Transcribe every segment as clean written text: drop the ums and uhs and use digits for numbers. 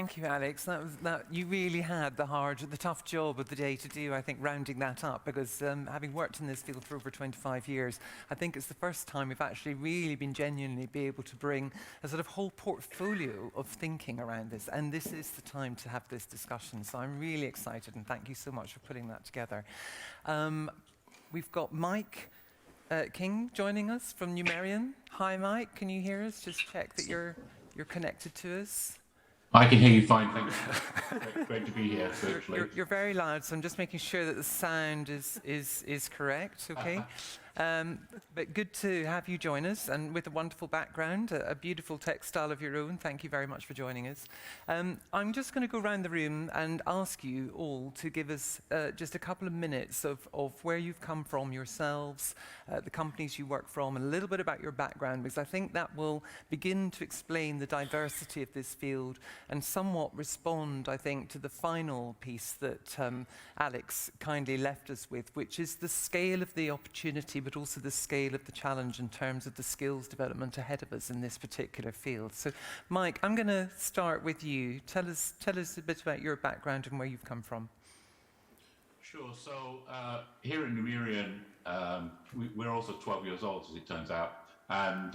thank you, Alex. You really had the tough job of the day to do, I think, rounding that up, because having worked in this field for over 25 years, I think it's the first time we've actually really been genuinely be able to bring a sort of whole portfolio of thinking around this, and this is the time to have this discussion. So I'm really excited, and thank you so much for putting that together. We've got Mike King joining us from Numerian. Hi, Mike. Can you hear us? Just check that you're connected to us. I can hear you fine, thank you. Great to be here virtually. You're very loud, so I'm just making sure that the sound is correct, okay? But good to have you join us, and with a wonderful background, a beautiful textile of your own. Thank you very much for joining us. I'm just going to go around the room and ask you all to give us just a couple of minutes of where you've come from yourselves, the companies you work from, and a little bit about your background, because I think that will begin to explain the diversity of this field and somewhat respond, I think, to the final piece that Alex kindly left us with, which is the scale of the opportunity, but also the scale of the challenge in terms of the skills development ahead of us in this particular field. So, Mike, I'm going to start with you. Tell us a bit about your background and where you've come from. Sure. So here at Numerian, we're also 12 years old, as it turns out, and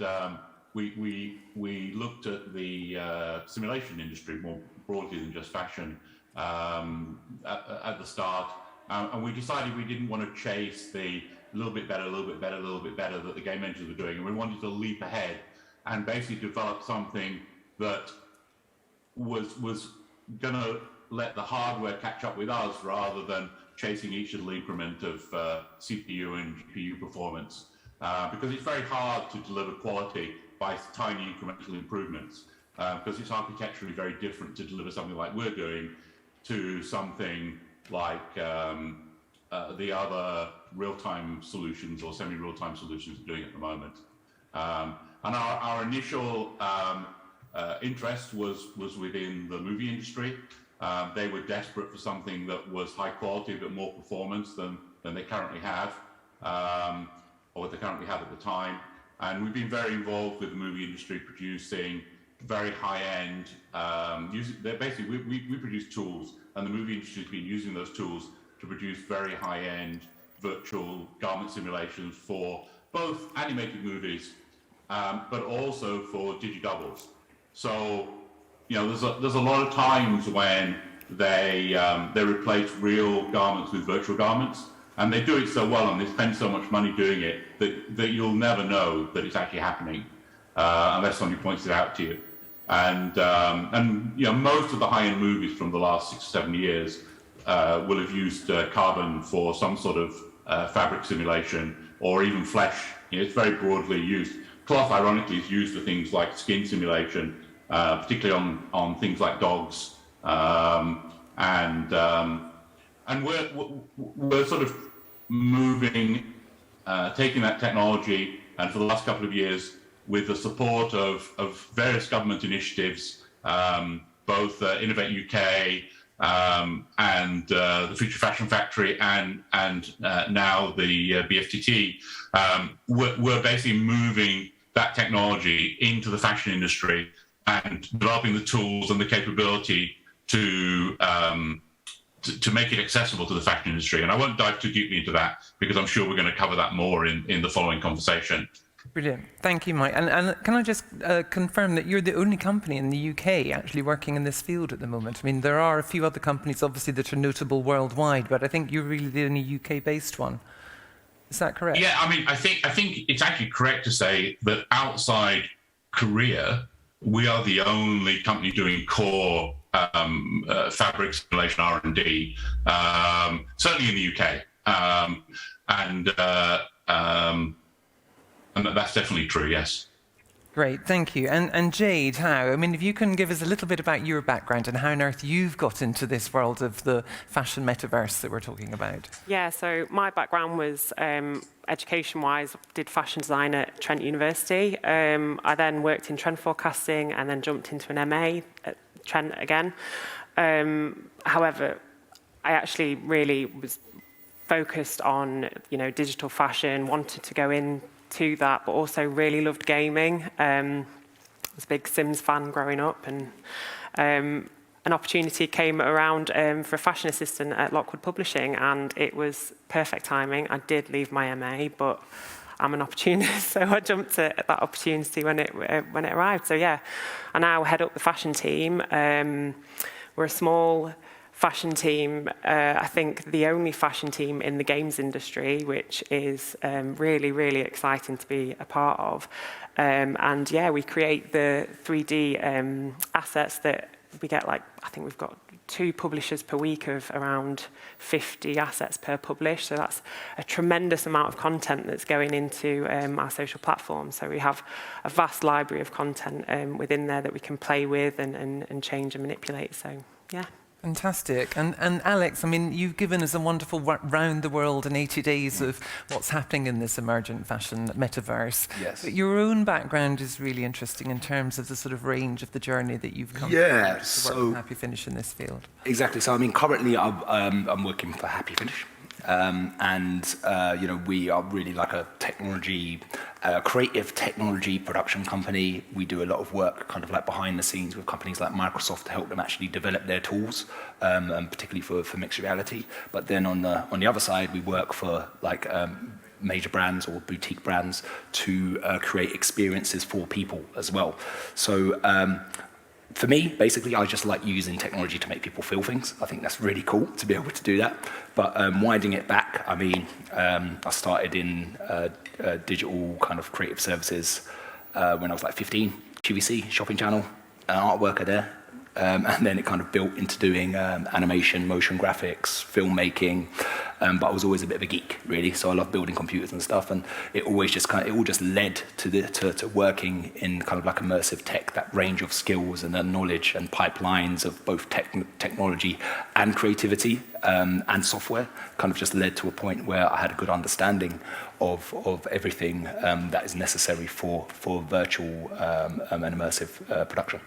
we looked at the simulation industry more broadly than just fashion at the start, and we decided we didn't want to chase the little bit better that the game engines were doing, and we wanted to leap ahead and basically develop something that was going to let the hardware catch up with us rather than chasing each little increment of CPU and GPU performance, because it's very hard to deliver quality by tiny incremental improvements, because it's architecturally very different to deliver something like we're doing to something like the other real-time solutions or semi-real-time solutions are doing at the moment. And our initial interest was within the movie industry. They were desperate for something that was high quality but more performance than they currently have, or what they currently had at the time. And we've been very involved with the movie industry, producing very high-end, basically we produce tools, and the movie industry has been using those tools to produce very high-end virtual garment simulations for both animated movies, but also for digidoubles. So, you know, there's a lot of times when they replace real garments with virtual garments, and they do it so well and they spend so much money doing it that you'll never know that it's actually happening unless somebody points it out to you. And you know, most of the high-end movies from the last 6 or 7 years will have used carbon for some sort of fabric simulation, or even flesh. You know, it's very broadly used. Cloth, ironically, is used for things like skin simulation, particularly on things like dogs. And we're sort of moving, taking that technology, and for the last couple of years, with the support of various government initiatives, both Innovate UK, and the Future Fashion Factory, and now the BFTT, we're basically moving that technology into the fashion industry and developing the tools and the capability to make it accessible to the fashion industry. And I won't dive too deeply into that, because I'm sure we're going to cover that more in the following conversation. Brilliant. Thank you, Mike. And can I just confirm that you're the only company in the UK actually working in this field at the moment? I mean, there are a few other companies, obviously, that are notable worldwide, but I think you're really the only UK-based one. Is that correct? Yeah, I mean, I think it's actually correct to say that outside Korea, we are the only company doing core fabric simulation R&D, certainly in the UK. And that's definitely true, yes. Great, thank you. And Jade, how? I mean, if you can give us a little bit about your background and how on earth you've got into this world of the fashion metaverse that we're talking about. Yeah, so my background was education-wise, did fashion design at Trent University. I then worked in trend forecasting and then jumped into an MA at Trent again. However, I actually really was focused on, you know, digital fashion, wanted to go into that, but also really loved gaming. I was a big Sims fan growing up, and an opportunity came around for a fashion assistant at Lockwood Publishing, and it was perfect timing. I did leave my MA, but I'm an opportunist, so I jumped at that opportunity when it arrived. So yeah, I now head up the fashion team. We're a small fashion team, I think the only fashion team in the games industry, which is really, really exciting to be a part of. And yeah, we create the 3D assets that we get, like, I think we've got 2 publishers per week of around 50 assets per publish. So that's a tremendous amount of content that's going into our social platforms. So we have a vast library of content within there that we can play with and change and manipulate. So yeah. Fantastic. And Alex, I mean, you've given us a wonderful round the world in 80 days of what's happening in this emergent fashion metaverse. Yes. But your own background is really interesting in terms of the sort of range of the journey that you've come Yeah, to work with Happy Finish in this field. Exactly. So, I mean, currently I'm working for Happy Finish. You know, we are really like a creative technology production company. We do a lot of work kind of like behind the scenes with companies like Microsoft to help them actually develop their tools, and particularly for mixed reality. But then on the other side, we work for like major brands or boutique brands to create experiences for people as well. So for me, basically, I just like using technology to make people feel things. I think that's really cool to be able to do that. But winding it back, I mean, I started in digital kind of creative services when I was like 15, QVC, Shopping Channel, an art worker there. And then it kind of built into doing animation, motion graphics, filmmaking. But I was always a bit of a geek, really. So I love building computers and stuff. And it always just it all just led to working in kind of like immersive tech, that range of skills and the knowledge and pipelines of both technology and creativity and software kind of just led to a point where I had a good understanding of everything that is necessary for virtual and immersive production.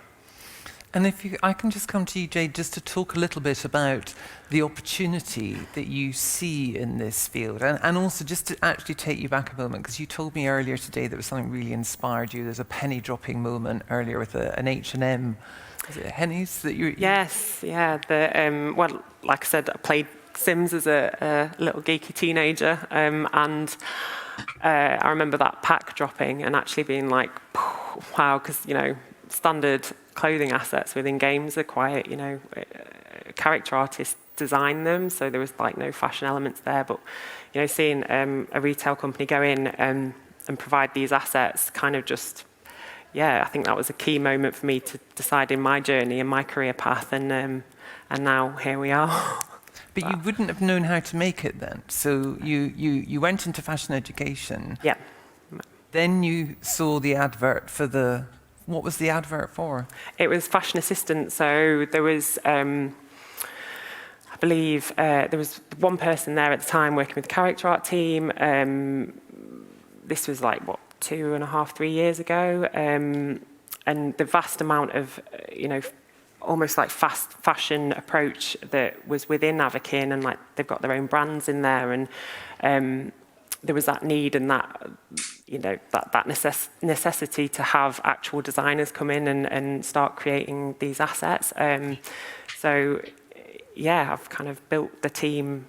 And I can just come to you, Jade, just to talk a little bit about the opportunity that you see in this field, and also just to actually take you back a moment, because you told me earlier today that was something really inspired you. There's a penny dropping moment earlier with an H&M, is it Henny's that you? Yes, yeah. Well, like I said, I played Sims as a little geeky teenager, and I remember that pack dropping and actually being like, wow, because, you know, standard clothing assets within games are quite, you know, character artists design them, so there was like no fashion elements there. But, you know, seeing a retail company go in and provide these assets kind of just, yeah, I think that was a key moment for me to decide in my journey and my career path, and now here we are. But you wouldn't have known how to make it then. So you went into fashion education. Yeah. Then you saw the advert for what was the advert for? It was fashion assistant. So there was, I believe, there was one person there at the time working with the character art team. This was like, 2.5, 3 years ago. And the vast amount of, you know, almost like fast fashion approach that was within Avakin, and like they've got their own brands in there, and there was that need and that, you know, that necessity to have actual designers come in and start creating these assets. So yeah, I've kind of built the team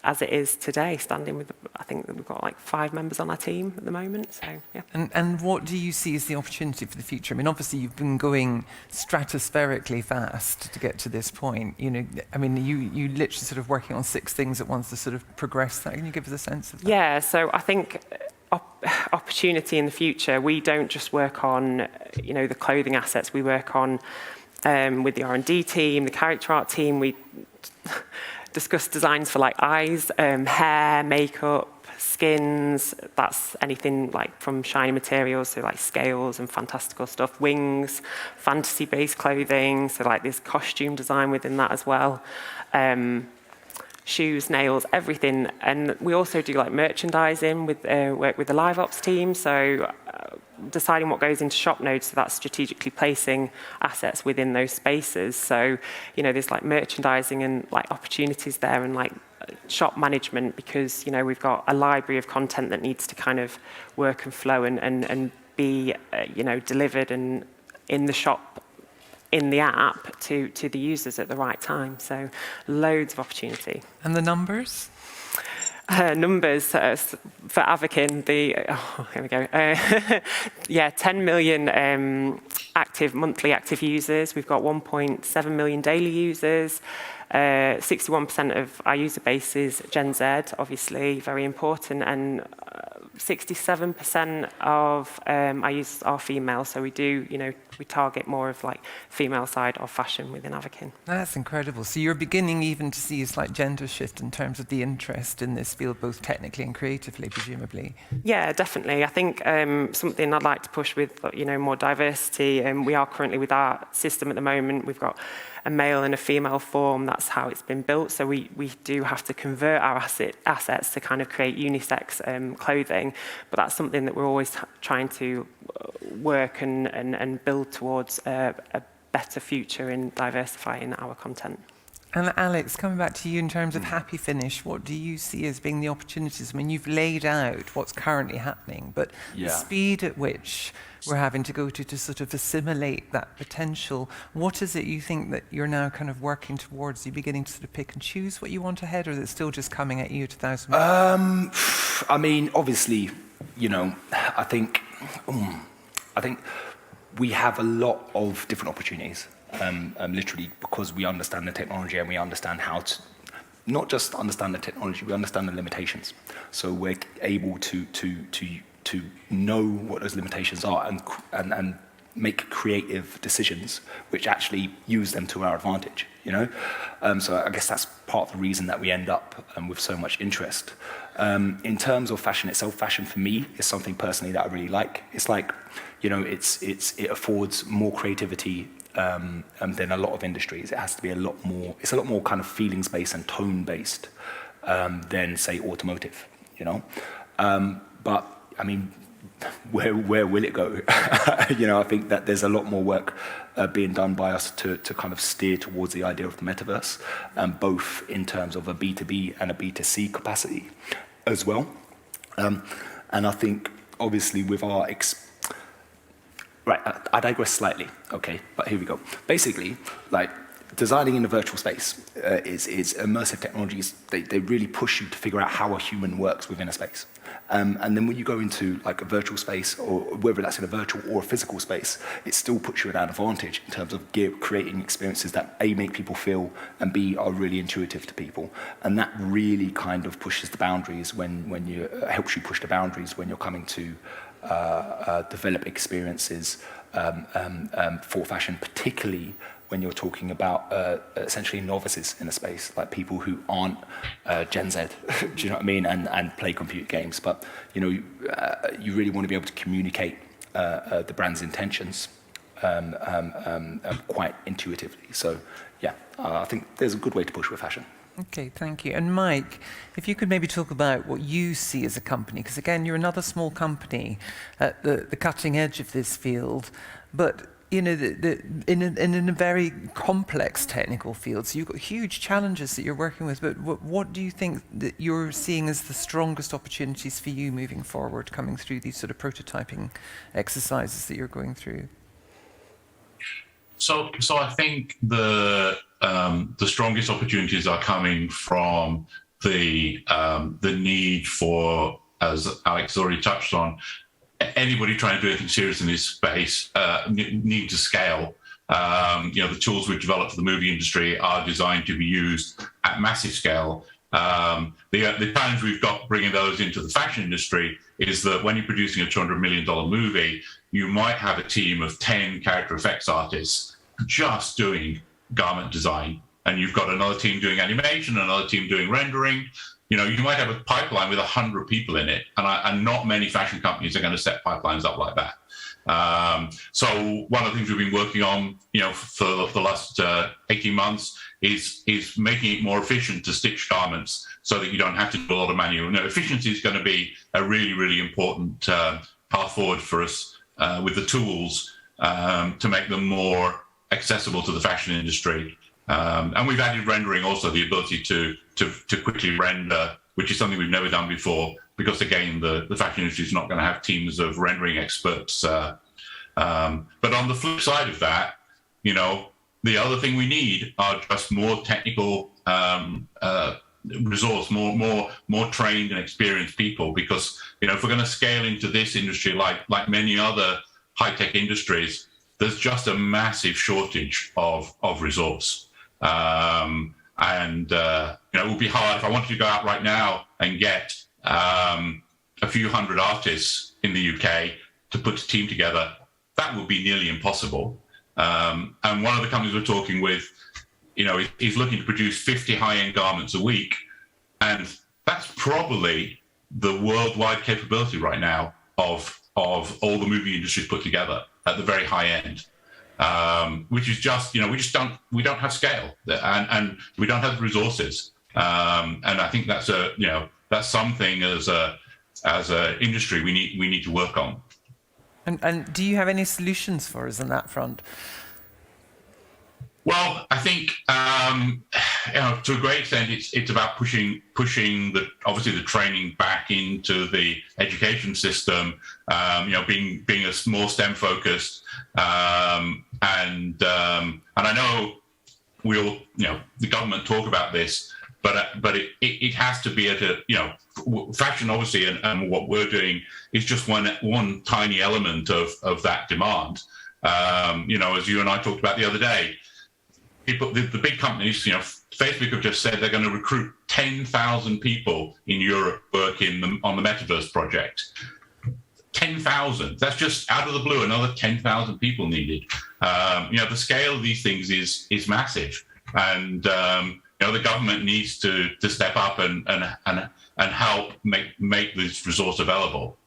as it is today, standing with, I think that we've got like 5 members on our team at the moment. So yeah. And what do you see as the opportunity for the future? I mean, obviously you've been going stratospherically fast to get to this point. You know, I mean, you literally sort of working on 6 things at once to sort of progress that. Can you give us a sense of that? Yeah, so I think opportunity in the future, we don't just work on, you know, the clothing assets. We work on with the R&D team, the character art team. We discuss designs for like eyes, hair, makeup, skins. That's anything like from shiny materials, so like scales and fantastical stuff, wings, fantasy-based clothing, so like there's costume design within that as well. Shoes, nails, everything. And we also do like merchandising with work with the live ops team. So deciding what goes into shop nodes, so that's strategically placing assets within those spaces. So, you know, there's like merchandising and like opportunities there, and like shop management, because, you know, we've got a library of content that needs to kind of work and flow and be, you know, delivered and in the shop in the app to the users at the right time. So loads of opportunity. And the numbers? Numbers for Avakin, here we go. Yeah, 10 million monthly active users. We've got 1.7 million daily users. 61% of our user base is Gen Z, obviously, very important, and 67% of our users are female, so we do, we target more of like female side of fashion within Avakin. That's incredible. So you're beginning even to see a slight gender shift in terms of the interest in this field, both technically and creatively, presumably. Yeah, definitely. I think something I'd like to push with, more diversity. We are currently with our system at the moment, we've got a male and a female form. That's how it's been built. So we do have to convert our assets to kind of create unisex clothing. But that's something that we're always trying to work and build towards a better future in diversifying our content. And Alex, coming back to you in terms of Happy Finish, what do you see as being the opportunities? I mean, you've laid out what's currently happening, but the speed at which we're having to go to sort of assimilate that potential, what is it you think that you're now kind of working towards? Are you beginning to sort of pick and choose what you want ahead, or is it still just coming at you at 1,000 meters? I mean, obviously, I think we have a lot of different opportunities. Literally because we understand the technology and we understand how to, not just understand the technology, we understand the limitations. So we're able to know what those limitations are and make creative decisions which actually use them to our advantage, So I guess that's part of the reason that we end up with so much interest. In terms of fashion itself, fashion for me is something personally that I really like. It's like, it affords more creativity than a lot of industries. It has to be it's a lot more kind of feelings-based and tone-based than, say, automotive, But, I mean, where will it go? I think that there's a lot more work being done by us to kind of steer towards the idea of the metaverse, both in terms of a B2B and a B2C capacity as well. And I think, obviously, with our Right, I digress slightly, okay, but here we go. Basically, like, designing in a virtual space is immersive technologies. They really push you to figure out how a human works within a space. And then when you go into like a virtual space, or whether that's in a virtual or a physical space, it still puts you at an advantage in terms of creating experiences that A, make people feel, and B, are really intuitive to people. And that really kind of pushes the boundaries helps you push the boundaries when you're coming to develop experiences for fashion, particularly when you're talking about essentially novices in a space, like people who aren't Gen Z, do you know what I mean, and play computer games. But you really want to be able to communicate the brand's intentions quite intuitively. So yeah, I think there's a good way to push with fashion. Okay, thank you. And Mike, if you could maybe talk about what you see as a company, because again, you're another small company at the cutting edge of this field, but in a very complex technical field. So you've got huge challenges that you're working with, but what do you think that you're seeing as the strongest opportunities for you moving forward, coming through these sort of prototyping exercises that you're going through? So I think the strongest opportunities are coming from the need for, as Alex already touched on, anybody trying to do anything serious in this space need to scale. The tools we've developed for the movie industry are designed to be used at massive scale. The challenge we've got bringing those into the fashion industry is that when you're producing a $200 million movie, you might have a team of 10 character effects artists just doing garment design, and you've got another team doing animation, another team doing rendering. You might have a pipeline with 100 people in it, and not many fashion companies are going to set pipelines up like that. So one of the things we've been working on, for the last 18 months is making it more efficient to stitch garments so that you don't have to do a lot of manual. Efficiency is going to be a really, really important path forward for us with the tools to make them more accessible to the fashion industry. And we've added rendering also, the ability to quickly render, which is something we've never done before, because again, the fashion industry is not going to have teams of rendering experts. But on the flip side of that, The other thing we need are just more technical resource, more trained and experienced people, because if we're going to scale into this industry like many other high-tech industries, there's just a massive shortage of resource. It would be hard if I wanted to go out right now and get a few hundred artists in the UK to put a team together. That would be nearly impossible. And one of the companies we're talking with, is looking to produce 50 high-end garments a week. And that's probably the worldwide capability right now of all the movie industries put together at the very high end. Which is just, we don't have scale, and we don't have the resources. And I think that's that's something as a industry we need to work on. And do you have any solutions for us on that front? Well, I think to a great extent it's about pushing obviously the training back into the education system. Being a more STEM focused, and I know we'll the government talk about this, but it has to be at a fashion obviously, and what we're doing is just one tiny element of that demand. As you and I talked about the other day. The big companies, Facebook have just said they're going to recruit 10,000 people in Europe working on the Metaverse project. 10,000. That's just out of the blue. Another 10,000 people needed. The scale of these things is massive, and the government needs to step up and help make this resource available.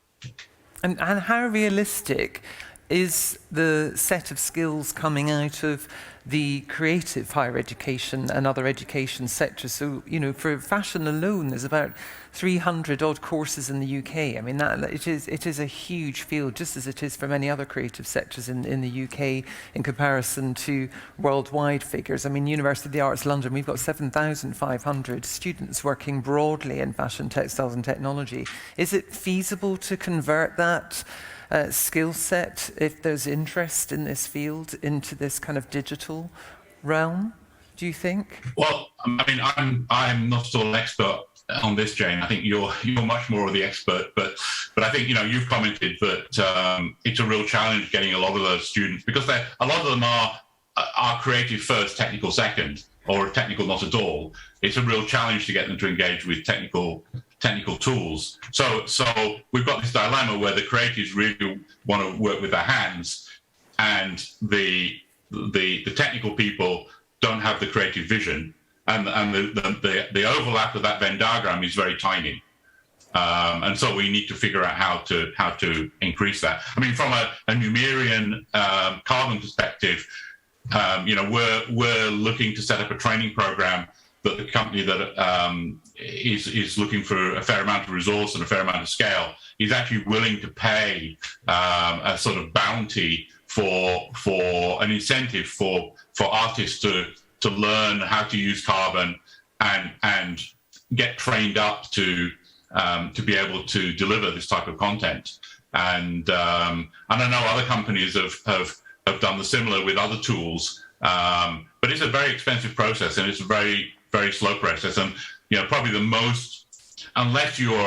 And how realistic is the set of skills coming out of the creative higher education and other education sectors? So, for fashion alone, there's about 300 odd courses in the UK. I mean, it is a huge field, just as it is for many other creative sectors in the UK in comparison to worldwide figures. I mean, University of the Arts London, we've got 7,500 students working broadly in fashion, textiles and technology. Is it feasible to convert that skill set, if there's interest in this field, into this kind of digital realm, do you think? Well, I mean, I'm not at all an expert on this, Jane. I think you're much more of the expert, but I think you've commented that it's a real challenge getting a lot of those students, because a lot of them are creative first, technical second, or technical not at all. It's a real challenge to get them to engage with technical tools. So we've got this dilemma where the creatives really want to work with their hands, and the technical people don't have the creative vision, and the overlap of that Venn diagram is very tiny. And so we need to figure out how to increase that. I mean, from a Numerian carbon perspective, we're looking to set up a training program that the company that is looking for a fair amount of resource and a fair amount of scale is actually willing to pay a sort of bounty for an incentive for artists to learn how to use carbon and get trained up to be able to deliver this type of content. And I know other companies have done the similar with other tools, but it's a very expensive process, and it's a very, very slow process. And probably the most, unless you're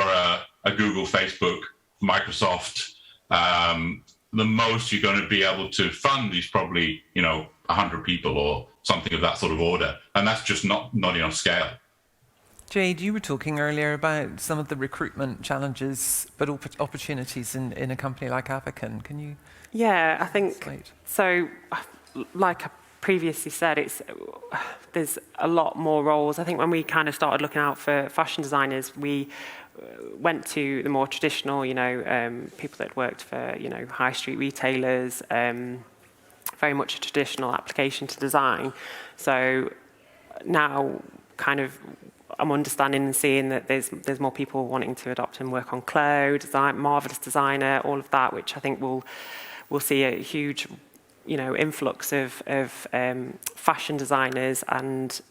a Google, Facebook, Microsoft, the most you're going to be able to fund is probably 100 people or something of that sort of order, and that's just not enough scale. Jade, you were talking earlier about some of the recruitment challenges, but opportunities in a company like Avakin. Can you? Yeah, I think so. Like I previously said, there's a lot more roles. I think when we kind of started looking out for fashion designers, we went to the more traditional, people that worked for, high street retailers, very much a traditional application to design. So now kind of I'm understanding and seeing that there's more people wanting to adopt and work on cloud, design, marvelous designer, all of that, which I think we'll see a huge, influx of fashion designers, and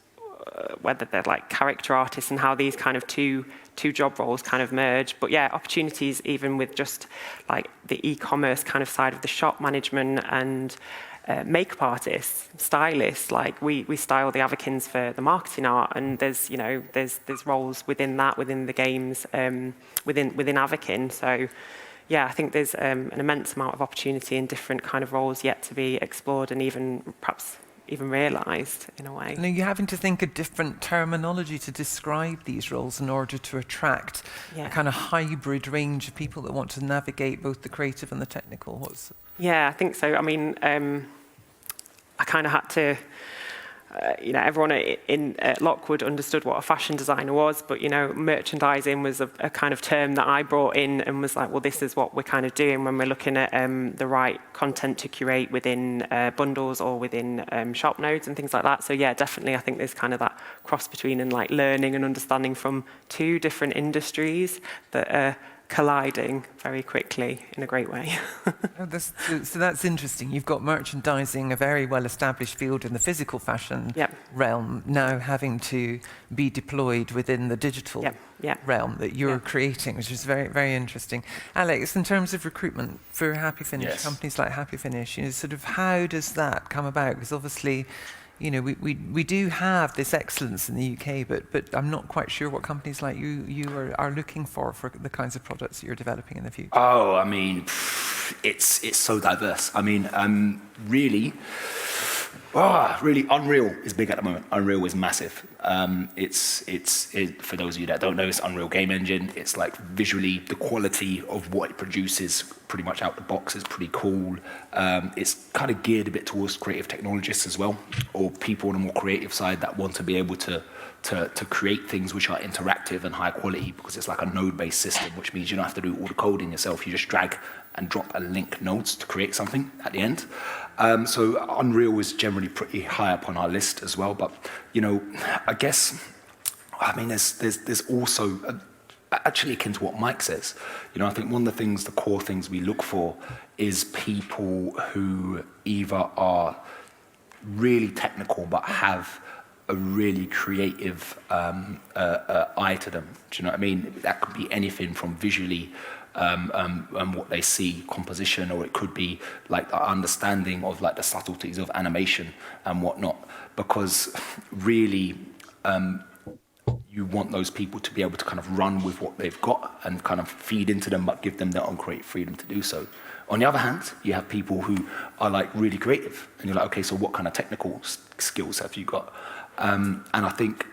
whether they're like character artists, and how these kind of two job roles kind of merge. But yeah, opportunities even with just like the e-commerce kind of side of the shop management and makeup artists, stylists. Like we style the Avakins for the marketing art, and there's roles within that, within the games, within Avakin. So yeah, I think there's an immense amount of opportunity in different kind of roles yet to be explored and even perhaps even realised in a way. And are you having to think of different terminology to describe these roles in order to attract a kind of hybrid range of people that want to navigate both the creative and the technical? Yeah, I think so. I mean, I kind of had to, everyone in Lockwood understood what a fashion designer was, but, merchandising was a kind of term that I brought in and was like, well, this is what we're kind of doing when we're looking at the right content to curate within bundles or within shop nodes and things like that. So yeah, definitely, I think there's kind of that cross between and like learning and understanding from two different industries that are colliding very quickly in a great way. So that's interesting. You've got merchandising, a very well-established field in the physical fashion realm, now having to be deployed within the digital realm that you're creating, which is very, very interesting. Alex, in terms of recruitment for Happy Finish, companies like Happy Finish, sort of how does that come about? Because obviously, we do have this excellence in the UK, but I'm not quite sure what companies like you are looking for the kinds of products that you're developing in the future. Oh, I mean, it's so diverse. I mean, really, Unreal is big at the moment. Unreal is massive. It's for those of you that don't know, it's Unreal game engine. It's like visually the quality of what it produces pretty much out the box is pretty cool. It's kind of geared a bit towards creative technologists as well, or people on the more creative side that want to be able to create things which are interactive and high quality, because it's like a node-based system, which means you don't have to do all the coding yourself. You just drag and drop and link nodes to create something at the end. So Unreal is generally pretty high up on our list as well. But I guess, there's also actually akin to what Mike says. I think one of the core things we look for is people who either are really technical but have a really creative eye to them. Do you know what I mean? That could be anything from visually what they see, composition, or it could be like the understanding of like the subtleties of animation and whatnot. Because really, you want those people to be able to kind of run with what they've got and kind of feed into them, but give them their own creative freedom to do so. On the other hand, you have people who are like really creative, and you're like, okay, so what kind of technical skills have you got? And I think,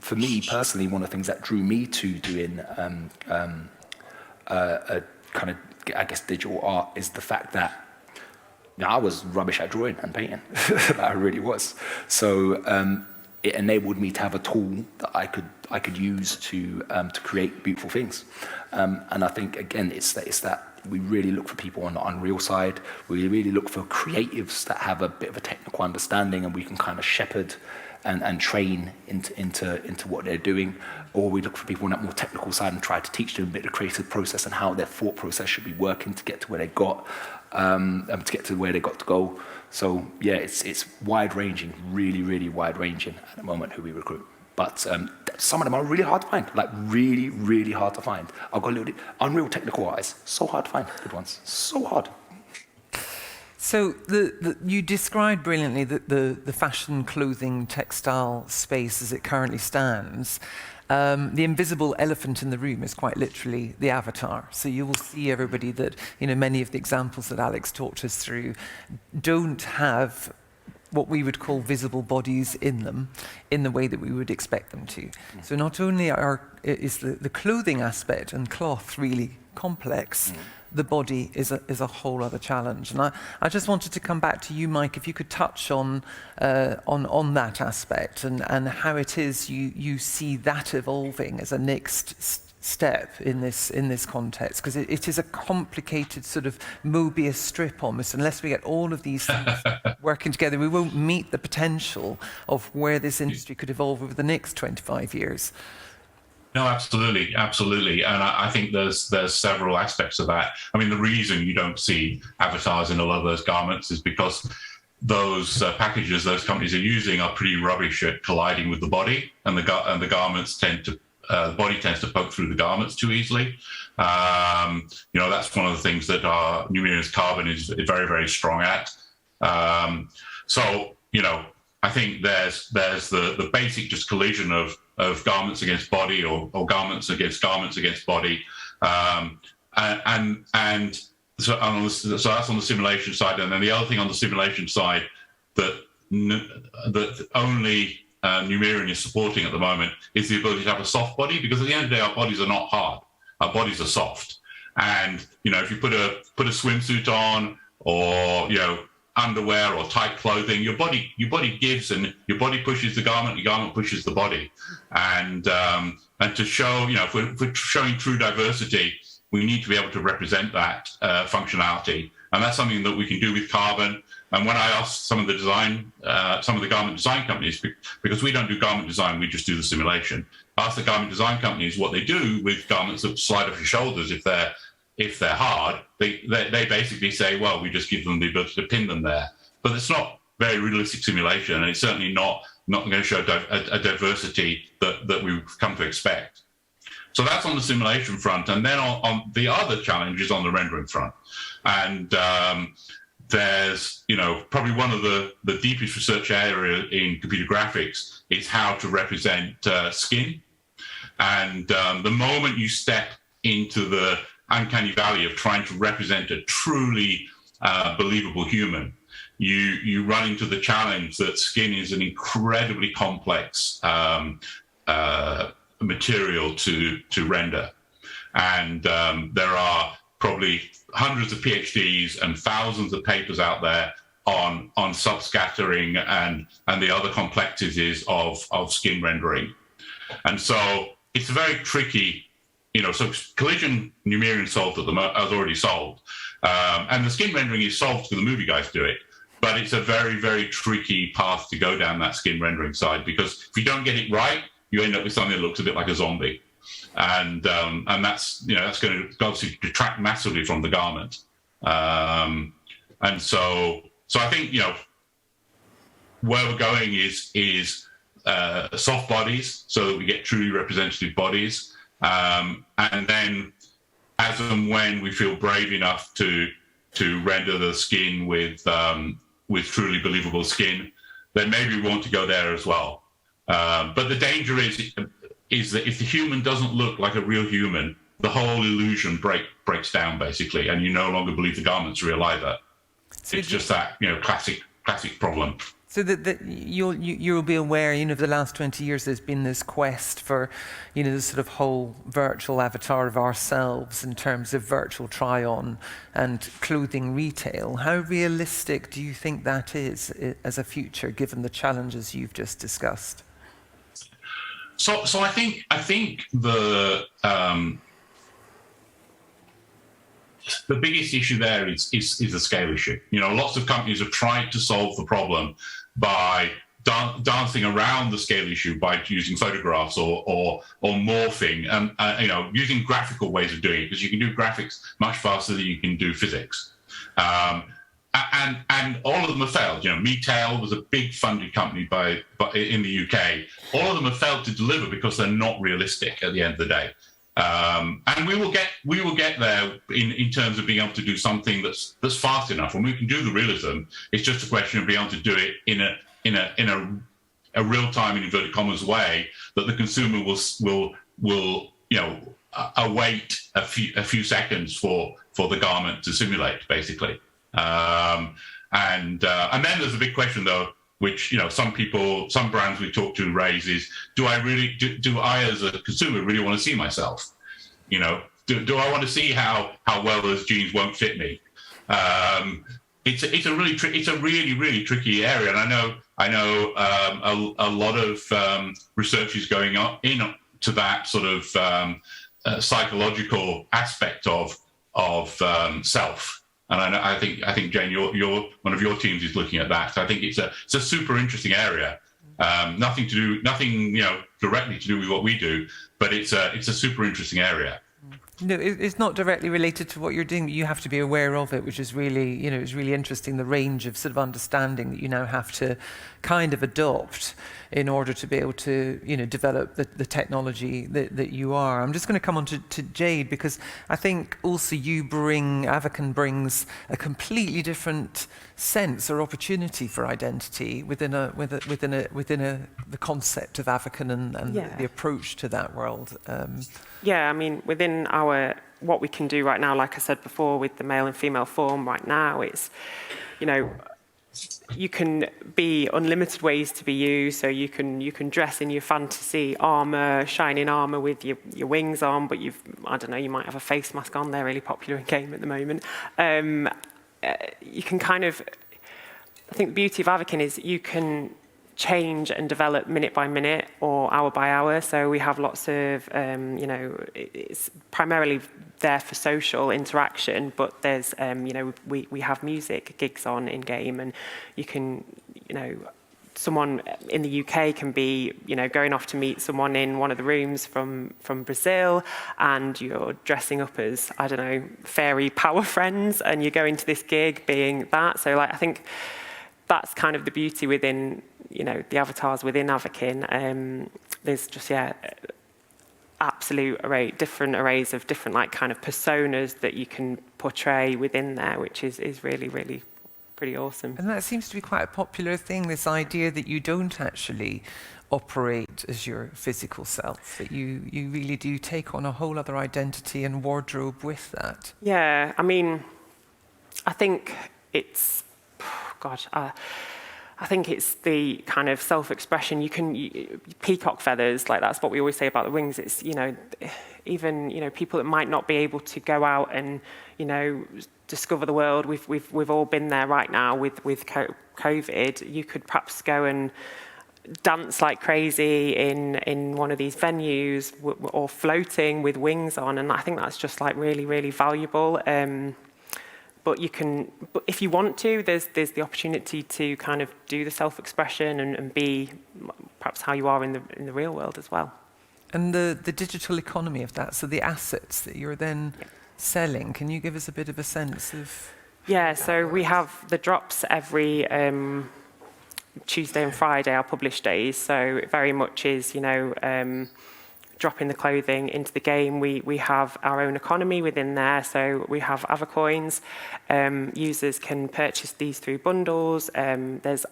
for me personally, one of the things that drew me to doing a kind of, I guess, digital art is the fact that I was rubbish at drawing and painting. I really was. So it enabled me to have a tool that I could use to create beautiful things. And I think, again, it's that we really look for people on the Unreal side. We really look for creatives that have a bit of a technical understanding, and we can kind of shepherd and train into what they're doing. Or we look for people on that more technical side and try to teach them a bit of the creative process and how their thought process should be working to get to where they got, to get to where they got to go. So yeah, it's wide ranging, really, really wide ranging at the moment who we recruit. But some of them are really hard to find, like really, really hard to find. I've got a little Unreal technical eyes, so hard to find good ones, so hard. So you described brilliantly the fashion, clothing, textile space as it currently stands. The invisible elephant in the room is quite literally the avatar. So you will see everybody that, many of the examples that Alex talked us through don't have what we would call visible bodies in them in the way that we would expect them to. So not only is the clothing aspect and cloth really complex, the body is a whole other challenge. And I just wanted to come back to you, Mike, if you could touch on that aspect and how it is you see that evolving as a next step in this context, because it is a complicated sort of Mobius strip almost. Unless we get all of these things working together, we won't meet the potential of where this industry could evolve over the next 25 years. No, absolutely. And I think there's several aspects of that. I mean, the reason you don't see avatars in a lot of those garments is because those packages those companies are using are pretty rubbish at colliding with the body, and the garments the body tends to poke through the garments too easily. That's one of the things that our Numerian's Carbon is very, very strong at. So, I think there's the basic just collision of garments against body or garments against body. So that's on the simulation side. And then the other thing on the simulation side that only Numerian is supporting at the moment is the ability to have a soft body, because at the end of the day, our bodies are not hard. Our bodies are soft. And, if you put a swimsuit on, or, underwear or tight clothing, your body gives, and your body pushes the garment, your garment pushes the body. And to show, if we're showing true diversity, we need to be able to represent that functionality. And that's something that we can do with carbon. And when I asked some of the garment design companies, because we don't do garment design, we just do the simulation, ask the garment design companies what they do with garments that slide off your shoulders if they're hard. They basically say, well, we just give them the ability to pin them there. But it's not very realistic simulation, and it's certainly not going to show a diversity that we've come to expect. So that's on the simulation front. And then on the other challenge is on the rendering front. And there's, probably one of the deepest research area in computer graphics is how to represent skin. And the moment you step into the uncanny valley of trying to represent a truly believable human, you run into the challenge that skin is an incredibly complex material to render. And there are probably hundreds of PhDs and thousands of papers out there on subscattering and the other complexities of skin rendering. And so it's very tricky, so collision Numerian solved has already solved. And the skin rendering is solved because the movie guys do it. But it's a very, very tricky path to go down that skin rendering side, because if you don't get it right, you end up with something that looks a bit like a zombie. And that's, that's going to obviously detract massively from the garment. And so I think, where we're going is soft bodies, so that we get truly representative bodies. And then as and when we feel brave enough to render the skin with truly believable skin, then maybe we want to go there as well. But the danger is that if the human doesn't look like a real human, the whole illusion breaks down, basically, and you no longer believe the garment's real either. So it's just that, classic problem. So that you'll be aware, of the last 20 years, there's been this quest for, this sort of whole virtual avatar of ourselves in terms of virtual try-on and clothing retail. How realistic do you think that is as a future, given the challenges you've just discussed? So I think the biggest issue there is the scale issue. Lots of companies have tried to solve the problem by dancing around the scale issue by using photographs or morphing and using graphical ways of doing it, because you can do graphics much faster than you can do physics. And all of them have failed. Metail was a big funded company in the UK. All of them have failed to deliver because they're not realistic at the end of the day. And we will get there in terms of being able to do something that's fast enough. When we can do the realism, it's just a question of being able to do it in a real time, in inverted commas, way that the consumer will await a few seconds for the garment to simulate, basically. And then there's a big question, though, which some brands we talk to raise is, do I as a consumer really want to see myself? Do I want to see how well those jeans won't fit me? It's a really really tricky area, and I know a lot of research is going on into that sort of psychological aspect of self. And I think Jane, you're one of your teams is looking at that. I think it's a super interesting area. Nothing directly to do with what we do, but it's a super interesting area. No, it's not directly related to what you're doing, but you have to be aware of it, which is really, it's really interesting, the range of sort of understanding that you now have to kind of adopt in order to be able to, develop the technology that you are. I'm just going to come on to Jade, because I think also Avakin brings a completely different sense or opportunity for identity within the concept of Avakin and the approach to that world. Yeah, I mean, within what we can do right now, like I said before, with the male and female form right now, it's, you can be unlimited ways to be you. So you can dress in your fantasy armor, shining armor with your wings on, but you might have a face mask on. They're really popular in game at the moment. You can I think the beauty of Avakin is you can change and develop minute by minute or hour by hour. So we have lots of, it's primarily there for social interaction, but there's, we have music gigs on in game, and you can, someone in the UK can be, going off to meet someone in one of the rooms from Brazil, and you're dressing up as, fairy power friends, and you're going to this gig being that. So I think that's kind of the beauty within, the avatars within Avakin. There's just, absolute different arrays of different kind of personas that you can portray within there, which is really, really pretty awesome. And that seems to be quite a popular thing, this idea that you don't actually operate as your physical self, that you really do take on a whole other identity and wardrobe with that. Yeah, I mean, I think it's, I think it's the kind of self-expression. Peacock feathers, that's what we always say about the wings. It's, even, people that might not be able to go out and, discover the world. We've all been there right now with COVID. You could perhaps go and dance like crazy in one of these venues or floating with wings on. And I think that's just really, really valuable. But if you want to, there's the opportunity to kind of do the self-expression and be perhaps how you are in the real world as well. And the digital economy of that, so the assets that you're then selling, can you give us a bit of a sense of? Yeah, so we have the drops every Tuesday and Friday, our published days. So it very much is, dropping the clothing into the game. We have our own economy within there, so we have Avacoins. Users can purchase these through bundles. There's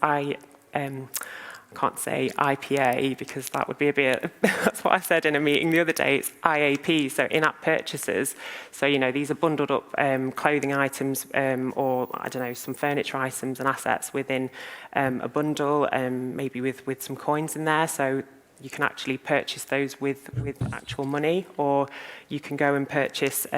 can't say IPA because that would be a bit, that's what I said in a meeting the other day, it's IAP, so in-app purchases. So, these are bundled up clothing items or, some furniture items and assets within a bundle, maybe with some coins in there. So you can actually purchase those with actual money, or you can go and purchase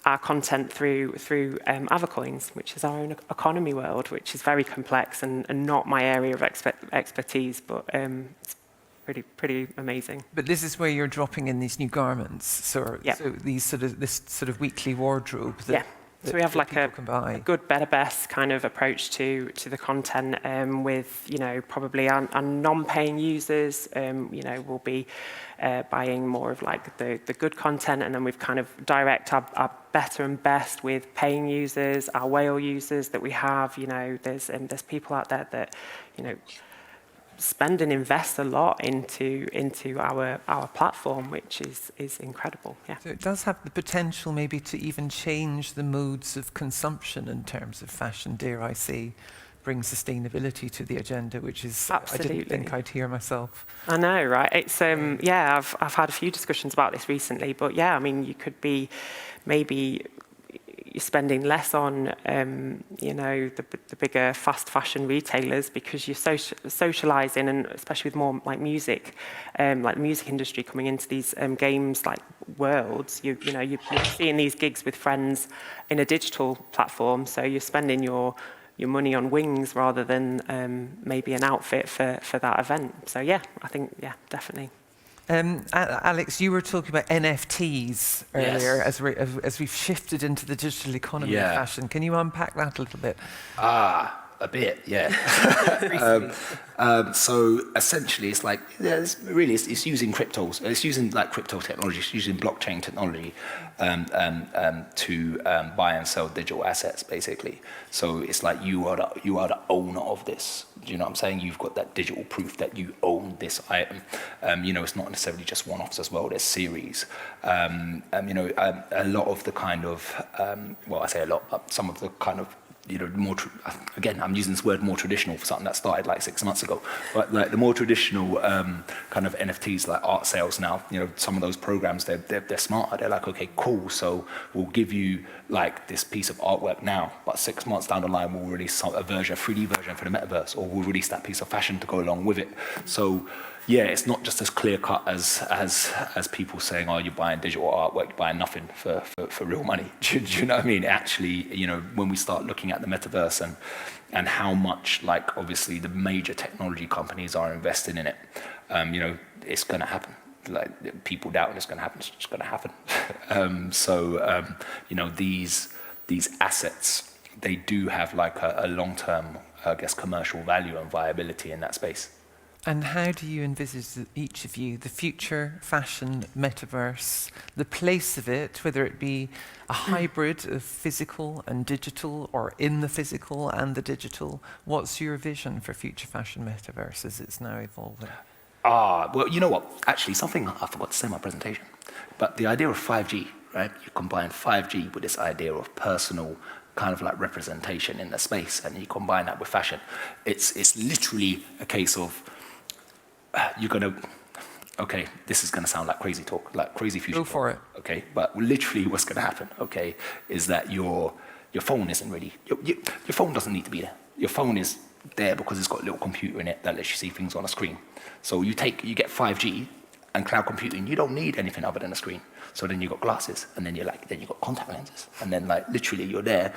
our content through Avacoins, which is our own economy world, which is very complex and not my area of expertise, but it's pretty amazing. But this is where you're dropping in these new garments, so this sort of weekly wardrobe that, so we have a good, better, best kind of approach to the content with, probably our non-paying users, will be buying more of the good content, and then we've kind of direct our better and best with paying users, our whale users that we have. There's people out there that, spend and invest a lot into our platform, which is incredible. Yeah. So it does have the potential maybe to even change the modes of consumption in terms of fashion, dare I say, bring sustainability to the agenda, which is Absolutely. I didn't think I'd hear myself. I know, right? It's I've had a few discussions about this recently, but you could be maybe you're spending less on, the bigger fast fashion retailers because you're socializing, and especially with more music, the music industry coming into these games worlds. You're seeing these gigs with friends in a digital platform, so you're spending your money on wings rather than maybe an outfit for that event. So I think definitely. Alex, you were talking about NFTs earlier as we've shifted into the digital economy of fashion. Can you unpack that a little bit? A bit, yeah. So essentially, it's like, yeah, it's using cryptos. It's using like crypto technology. It's using blockchain technology to buy and sell digital assets, basically. So it's like you are the owner of this. Do you know what I'm saying? You've got that digital proof that you own this item. You know, it's not necessarily just one-offs as well. There's series. You know, a lot of the kind of, well, I say a lot, but some of the kind of, you know, again, I'm using this word more traditional for something that started like 6 months ago, but like the more traditional kind of NFTs, like art sales now, you know, some of those programs, they're smarter. They're like, okay, cool. So we'll give you like this piece of artwork now, but 6 months down the line, we'll release a 3D version for the metaverse, or we'll release that piece of fashion to go along with it. So yeah, it's not just as clear cut as people saying, oh, you're buying digital artwork, you're buying nothing for real money. Do you know what I mean? Actually, you know, when we start looking at the metaverse and how much, like, obviously the major technology companies are investing in it, you know, it's going to happen. Like, people doubt it's going to happen, it's just going to happen. You know, these assets, they do have like a long-term, I guess, commercial value and viability in that space. And how do you envisage, each of you, the future fashion metaverse, the place of it, whether it be a hybrid of physical and digital, or in the physical and the digital? What's your vision for future fashion metaverse as it's now evolving? Well, you know what? Actually, something I forgot to say in my presentation. But the idea of 5G, right? You combine 5G with this idea of personal kind of like representation in the space, and you combine that with fashion. It's literally a case of you're gonna, okay, this is gonna sound like crazy talk, like crazy future. Go for it. Okay, but literally what's gonna happen, okay, is that your phone isn't ready. Your phone doesn't need to be there. Your phone is there because it's got a little computer in it that lets you see things on a screen. So you get 5G and cloud computing, you don't need anything other than a screen. So then you got glasses, and then you got contact lenses, and then like literally you're there.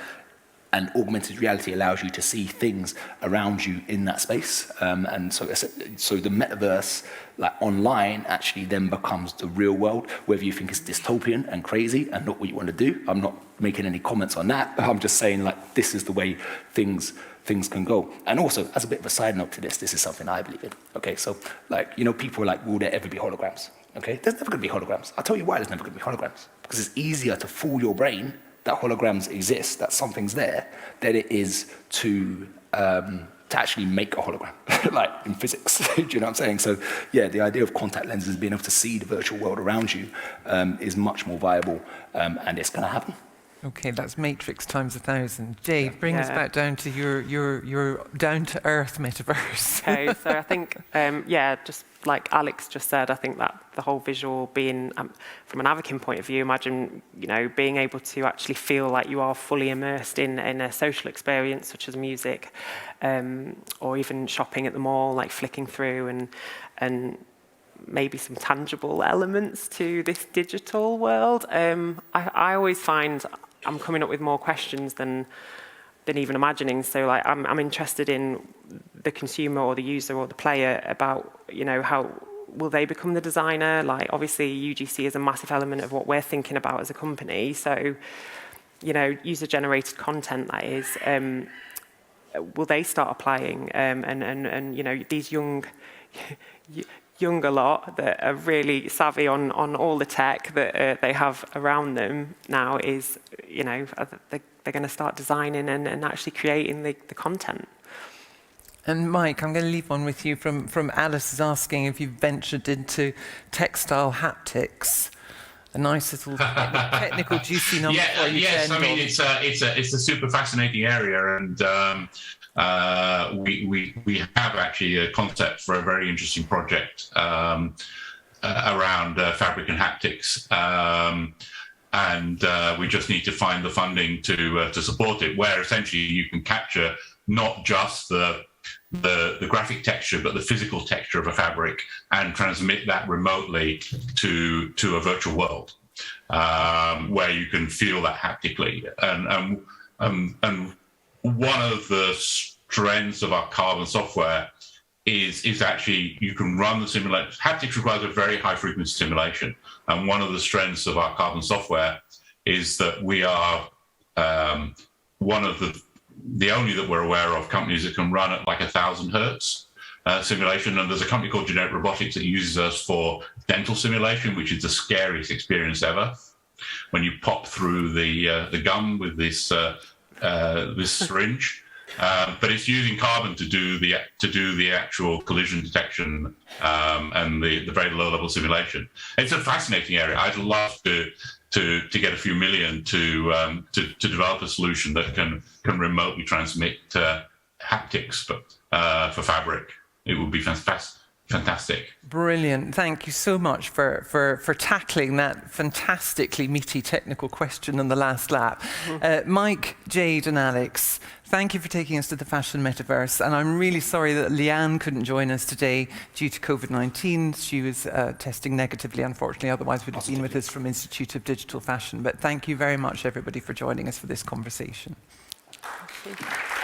And augmented reality allows you to see things around you in that space. And so the metaverse, like online, actually then becomes the real world, whether you think it's dystopian and crazy and not what you want to do. I'm not making any comments on that. I'm just saying, like, this is the way things can go. And also, as a bit of a side note to this is something I believe in. Okay, so like, you know, people are like, will there ever be holograms? Okay, there's never going to be holograms. I'll tell you why there's never going to be holograms. Because it's easier to fool your brain that holograms exist, that something's there, than it is to actually make a hologram, like in physics. Do you know what I'm saying? So yeah, the idea of contact lenses, being able to see the virtual world around you, is much more viable, and it's going to happen. Okay, that's Matrix times 1,000. Jade, bring us back down to your down-to-earth metaverse. Okay, so I think, just like Alex just said, I think that the whole visual being, from an Avakin point of view, imagine, you know, being able to actually feel like you are fully immersed in a social experience such as music, or even shopping at the mall, like flicking through and maybe some tangible elements to this digital world. I always find I'm coming up with more questions than even imagining. So like I'm interested in the consumer or the user or the player about, you know, how will they become the designer? Like obviously UGC is a massive element of what we're thinking about as a company. So, you know, user-generated content, that is, will they start applying? And you know, these younger lot that are really savvy on all the tech that they have around them now is, you know, they're going to start designing and actually creating the content. And Mike, I'm going to leave one with you from Alice is asking if you've ventured into textile haptics. A nice little technical juicy number for you. Yes, I mean it's a super fascinating area, and we have actually a concept for a very interesting project around fabric and haptics, and we just need to find the funding to support it, where essentially you can capture not just the graphic texture, but the physical texture of a fabric, and transmit that remotely to a virtual world, where you can feel that haptically. And one of the strengths of our carbon software is actually you can run the simulation. Haptics requires a very high frequency simulation, and one of the strengths of our carbon software is that we are one of the the only that we're aware of companies that can run at like 1,000 hertz simulation. And there's a company called Genetic Robotics that uses us for dental simulation, which is the scariest experience ever. When you pop through the gum with this this syringe, but it's using carbon to do the actual collision detection and the very low level simulation. It's a fascinating area. I'd love to get a few million to develop a solution that can remotely transmit haptics for fabric. It would be fantastic. Brilliant. Thank you so much for tackling that fantastically meaty technical question in the last lap. Mike, Jade and Alex, thank you for taking us to the Fashion Metaverse. And I'm really sorry that Leanne couldn't join us today due to COVID-19. She was testing negatively, unfortunately. Otherwise, would have been with us from Institute of Digital Fashion. But thank you very much, everybody, for joining us for this conversation. Thank you.